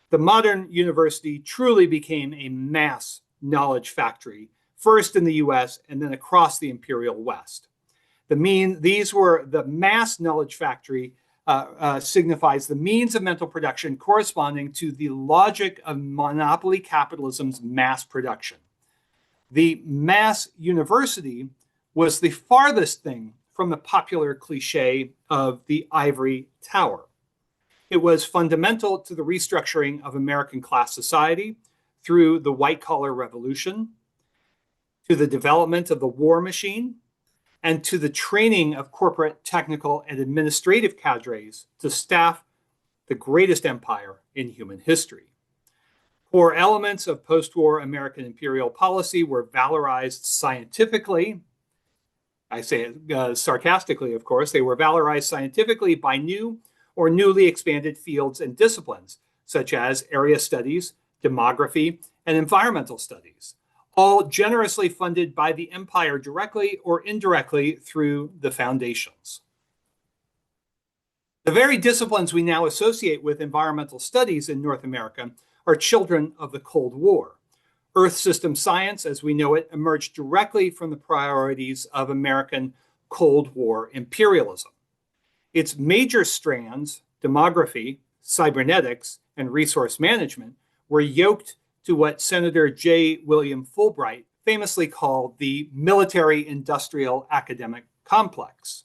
the modern university truly became a mass knowledge factory, first in the US and then across the Imperial West. These were the mass knowledge factory signifies the means of mental production corresponding to the logic of monopoly capitalism's mass production. The mass university was the farthest thing from the popular cliche of the ivory tower. It was fundamental to the restructuring of American class society through the white-collar revolution, to the development of the war machine, and to the training of corporate, technical, and administrative cadres to staff the greatest empire in human history. Core elements of post-war American imperial policy were valorized scientifically. I say it sarcastically, of course. They were valorized scientifically by new or newly expanded fields and disciplines, such as area studies, demography, and environmental studies, all generously funded by the empire directly or indirectly through the foundations. The very disciplines we now associate with environmental studies in North America are children of the Cold War. Earth system science, as we know it, emerged directly from the priorities of American Cold War imperialism. Its major strands, demography, cybernetics, and resource management, were yoked to what Senator J. William Fulbright famously called the military-industrial academic complex.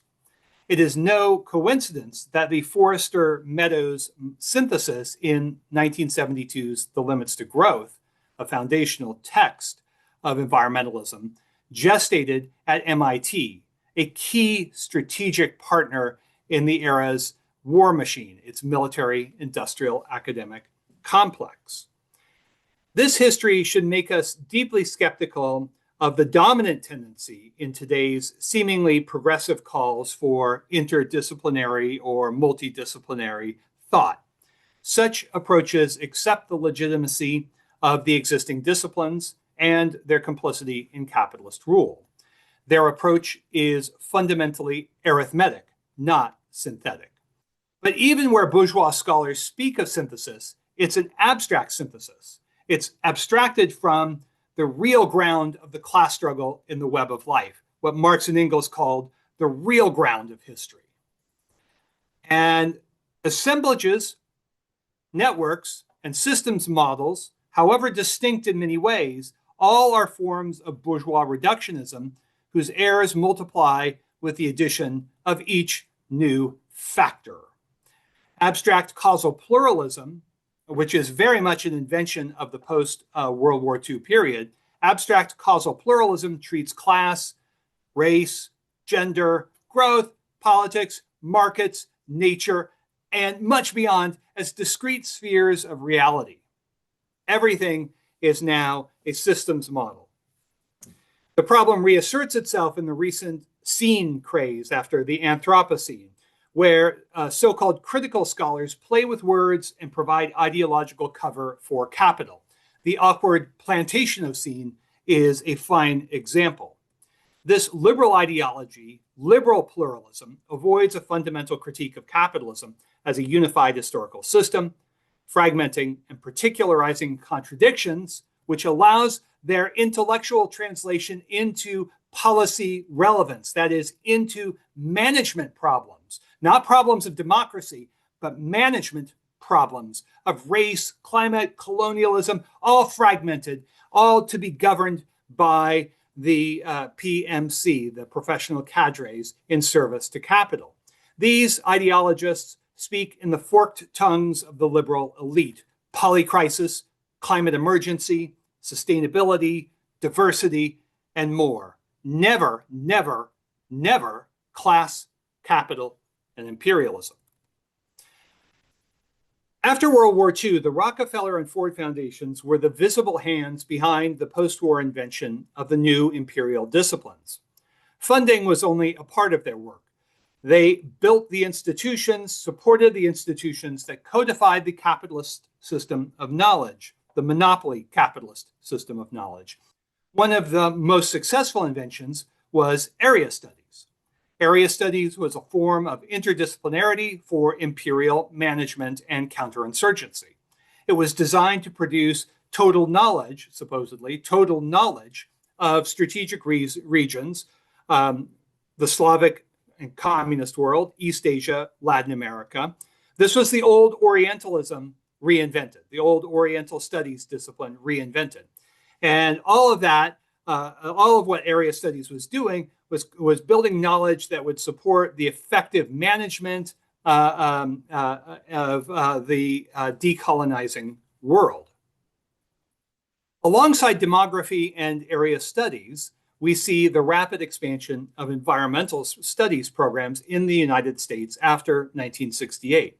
It is no coincidence that the Forrester Meadows synthesis in 1972's The Limits to Growth, a foundational text of environmentalism, gestated at MIT, a key strategic partner in the era's war machine, its military-industrial academic complex. This history should make us deeply skeptical of the dominant tendency in today's seemingly progressive calls for interdisciplinary or multidisciplinary thought. Such approaches accept the legitimacy of the existing disciplines and their complicity in capitalist rule. Their approach is fundamentally arithmetic, not synthetic. But even where bourgeois scholars speak of synthesis, it's an abstract synthesis. It's abstracted from the real ground of the class struggle in the web of life, what Marx and Engels called the real ground of history. And assemblages, networks, and systems models, however distinct in many ways, all are forms of bourgeois reductionism whose errors multiply with the addition of each new factor. Abstract causal pluralism, which is very much an invention of the post-World War II period, abstract causal pluralism treats class, race, gender, growth, politics, markets, nature, and much beyond as discrete spheres of reality. Everything is now a systems model. The problem reasserts itself in the recent scene craze after the Anthropocene, where so-called critical scholars play with words and provide ideological cover for capital. The awkward plantation of scene is a fine example. This liberal ideology, liberal pluralism, avoids a fundamental critique of capitalism as a unified historical system, fragmenting and particularizing contradictions, which allows their intellectual translation into policy relevance, that is, into management problems, not problems of democracy, but management problems of race, climate, colonialism, all fragmented, all to be governed by the PMC, the professional cadres in service to capital. These ideologists speak in the forked tongues of the liberal elite: polycrisis, climate emergency, sustainability, diversity, and more. Never, never, never class, capital, and imperialism. After World War II, the Rockefeller and Ford foundations were the visible hands behind the post-war invention of the new imperial disciplines. Funding was only a part of their work. They built the institutions, supported the institutions that codified the capitalist system of knowledge, the monopoly capitalist system of knowledge. One of the most successful inventions was area studies. Area studies was a form of interdisciplinarity for imperial management and counterinsurgency. It was designed to produce total knowledge, supposedly, total knowledge of strategic regions, the Slavic and communist world, East Asia, Latin America. This was the old Orientalism reinvented, the old Oriental studies discipline reinvented. And all of that, all of what area studies was doing was building knowledge that would support the effective management of the decolonizing world. Alongside demography and area studies, we see the rapid expansion of environmental studies programs in the United States after 1968.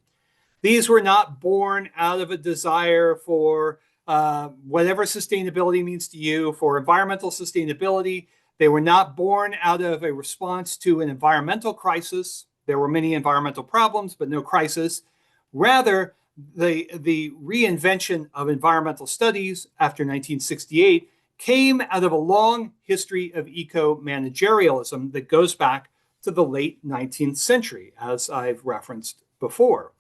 These were not born out of a desire for whatever sustainability means to you, for environmental sustainability. They were not born out of a response to an environmental crisis. There were many environmental problems, but no crisis. Rather, the reinvention of environmental studies after 1968 came out of a long history of eco-managerialism that goes back to the late 19th century, as I've referenced before.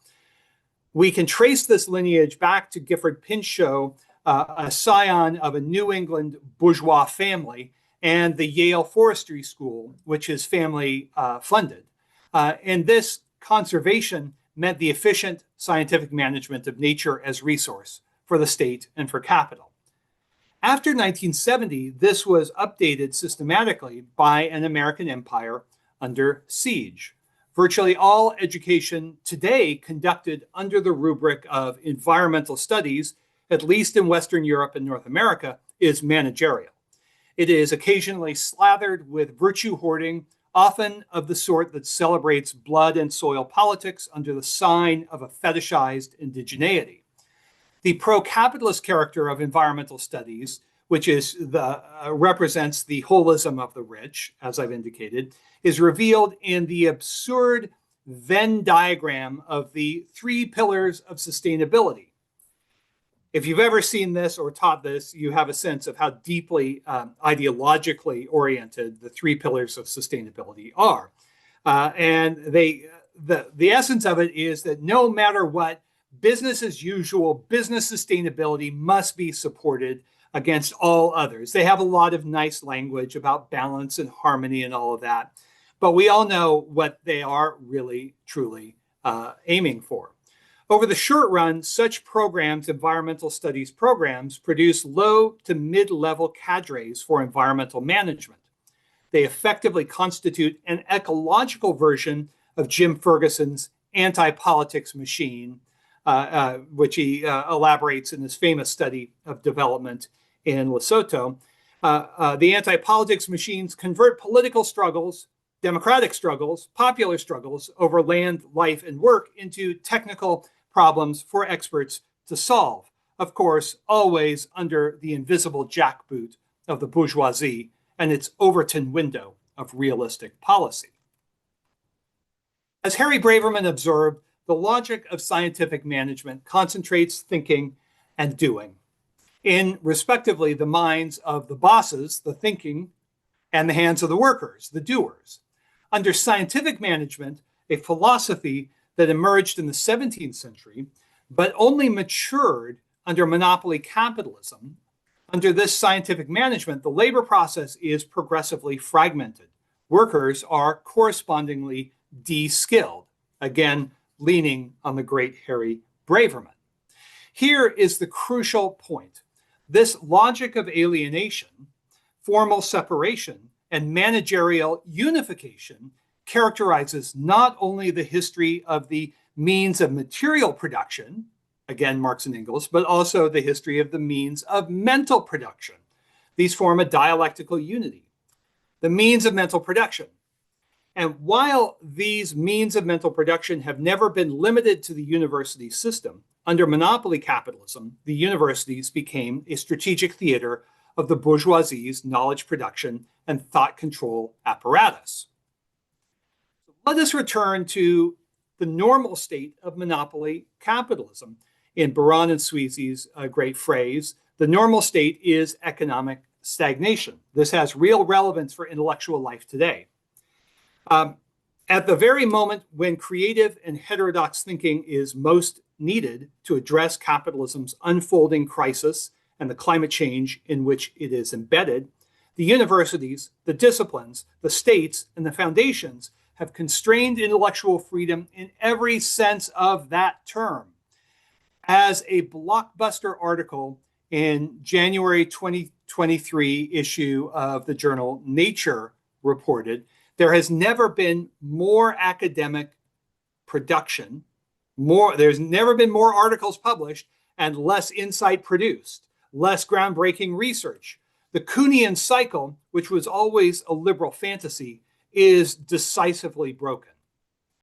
We can trace this lineage back to Gifford Pinchot, a scion of a New England bourgeois family, and the Yale Forestry School, which his family funded. And this conservation meant the efficient scientific management of nature as resource for the state and for capital. After 1970, this was updated systematically by an American empire under siege. Virtually all education today conducted under the rubric of environmental studies, at least in Western Europe and North America, is managerial. It is occasionally slathered with virtue hoarding, often of the sort that celebrates blood and soil politics under the sign of a fetishized indigeneity. The pro-capitalist character of environmental studies, which is represents the holism of the rich, as I've indicated, is revealed in the absurd Venn diagram of the 3 pillars of sustainability. If you've ever seen this or taught this, you have a sense of how deeply ideologically oriented the 3 pillars of sustainability are. And the essence of it is that no matter what, business as usual, business sustainability must be supported against all others. They have a lot of nice language about balance and harmony and all of that. But we all know what they are really, truly aiming for. Over the short run, such programs, environmental studies programs, produce low to mid-level cadres for environmental management. They effectively constitute an ecological version of Jim Ferguson's anti-politics machine, which he elaborates in his famous study of development in Lesotho. The anti-politics machines convert political struggles, democratic struggles, popular struggles over land, life, and work into technical problems for experts to solve. Of course, always under the invisible jackboot of the bourgeoisie and its Overton window of realistic policy. As Harry Braverman observed, the logic of scientific management concentrates thinking and doing in, respectively, the minds of the bosses, the thinking, and the hands of the workers, the doers. Under scientific management, a philosophy that emerged in the 17th century, but only matured under monopoly capitalism. Under this scientific management, the labor process is progressively fragmented. Workers are correspondingly de-skilled, again, leaning on the great Harry Braverman. Here is the crucial point. This logic of alienation, formal separation, and managerial unification characterizes not only the history of the means of material production, again, Marx and Engels, but also the history of the means of mental production. These form a dialectical unity. The means of mental production. And while these means of mental production have never been limited to the university system, under monopoly capitalism, the universities became a strategic theater of the bourgeoisie's knowledge production and thought control apparatus. Let us return to the normal state of monopoly capitalism. In Baran and Sweezy's great phrase, the normal state is economic stagnation. This has real relevance for intellectual life today. At the very moment when creative and heterodox thinking is most needed to address capitalism's unfolding crisis and the climate change in which it is embedded, the universities, the disciplines, the states, and the foundations have constrained intellectual freedom in every sense of that term. As a blockbuster article in January 2023 issue of the journal Nature reported, there has never been more academic production, there's never been more articles published and less insight produced, less groundbreaking research. The Kuhnian cycle, which was always a liberal fantasy, is decisively broken.